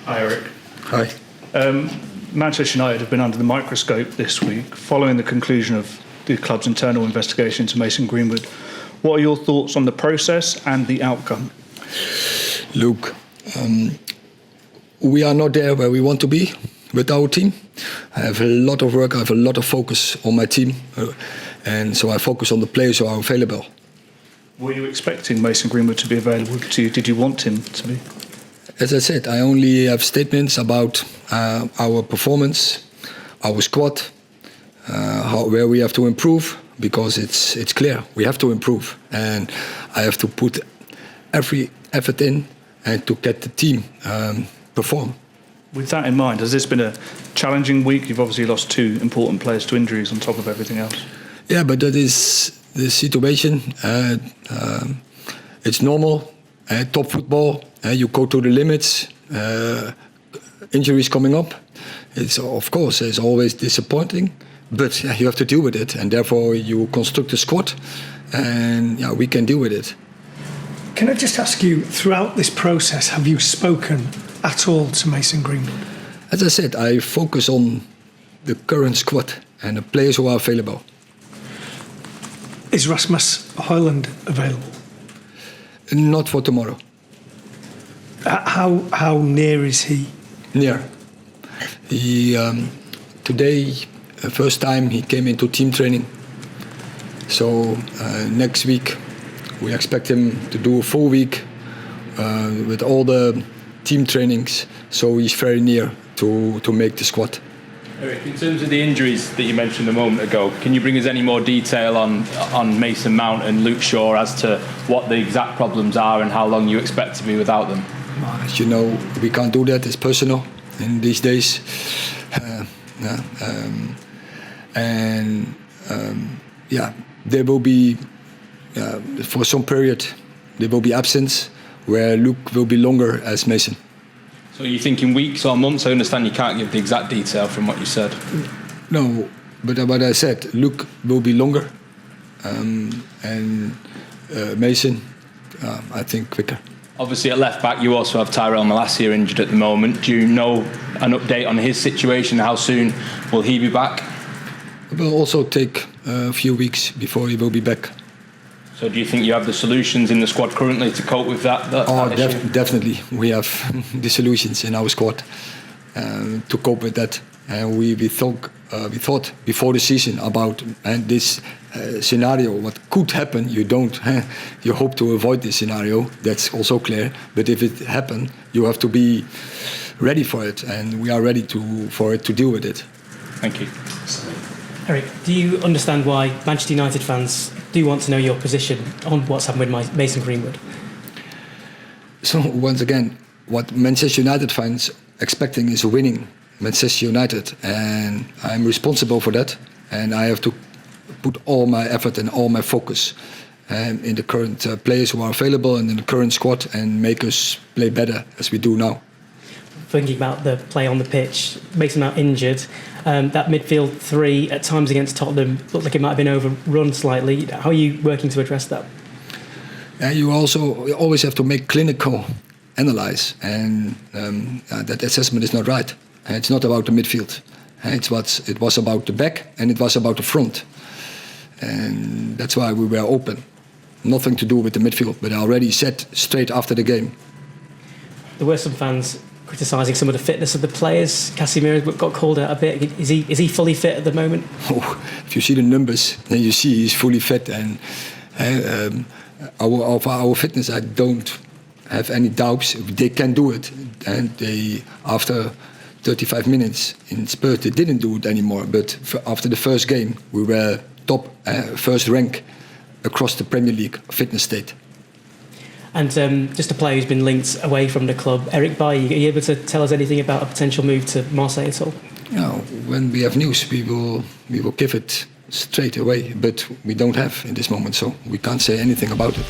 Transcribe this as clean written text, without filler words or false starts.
Hi, Erik. Hi. Manchester United have been under the microscope this week following the conclusion of the club's internal investigation into Mason Greenwood. What are your thoughts on the process and the outcome? Look, we are not there where we want to be with our team. I have a lot of work, I have a lot of focus on my team, and so I focus on the players who are available. Were you expecting Mason Greenwood to be available to you? Did you want him to be? As I said, I only have statements about our performance, our squad, where we have to improve, because it's clear we have to improve, and I have to put every effort in and to get the team perform. With that in mind, has this been a challenging week? You've obviously lost two important players to injuries on top of everything else. Yeah, but that is the situation. It's normal. Top football, you go to the limits. Injuries coming up. It's always disappointing, but you have to deal with it, and therefore you construct a squad, and we can deal with it. Can I just ask you, throughout this process, have you spoken at all to Mason Greenwood? As I said, I focus on the current squad and the players who are available. Is Rasmus Højlund available? Not for tomorrow. How near is he? Near. He today, first time he came into team training. So next week we expect him to do a full week with all the team trainings. So he's very near to make the squad. Erik, in terms of the injuries that you mentioned a moment ago, can you bring us any more detail on Mason Mount and Luke Shaw as to what the exact problems are and how long you expect to be without them? As you know, we can't do that. It's personal in these days. There will be, for some period, there will be absence where Luke will be longer as Mason. So are you thinking weeks or months? I understand you can't give the exact detail from what you said. No, but what I said, Luke will be longer, and Mason, I think, quicker. Obviously at left back you also have Tyrone Marshall injured at the moment. Do you know an update on his situation? How soon will he be back? It will also take a few weeks before he will be back. So do you think you have the solutions in the squad currently to cope with that issue? Definitely. We have the solutions in our squad to cope with that. And we thought before the season about this scenario, what could happen. You hope to avoid this scenario. That's also clear. But if it happens, you have to be ready for it, and we are ready for it to deal with it. Thank you. Erik, do you understand why Manchester United fans do want to know your position on what's happened with Mason Greenwood? So once again, what Manchester United fans expecting is winning Manchester United, and I'm responsible for that, and I have to put all my effort and all my focus in the current players who are available and in the current squad, and make us play better as we do now. Thinking about the play on the pitch, Mason Mount injured, that midfield three at times against Tottenham looked like it might have been overrun slightly. How are you working to address that? You always have to make clinical analyze, and that assessment is not right. It's not about the midfield. It was about the back, and it was about the front. And that's why we were open. Nothing to do with the midfield, but I already said straight after the game. There were some fans criticising some of the fitness of the players. Casemiro got called out a bit. Is he fully fit at the moment? Oh, if you see the numbers, then you see he's fully fit. And our fitness, I don't have any doubts. They can do it. And after 35 minutes in Spurs, they didn't do it anymore. But after the first game, we were top, first rank across the Premier League fitness state. And just a player who's been linked away from the club, Erik Bailly, are you able to tell us anything about a potential move to Marseille at all? When we have news, we will give it straight away. But we don't have in this moment, so we can't say anything about it.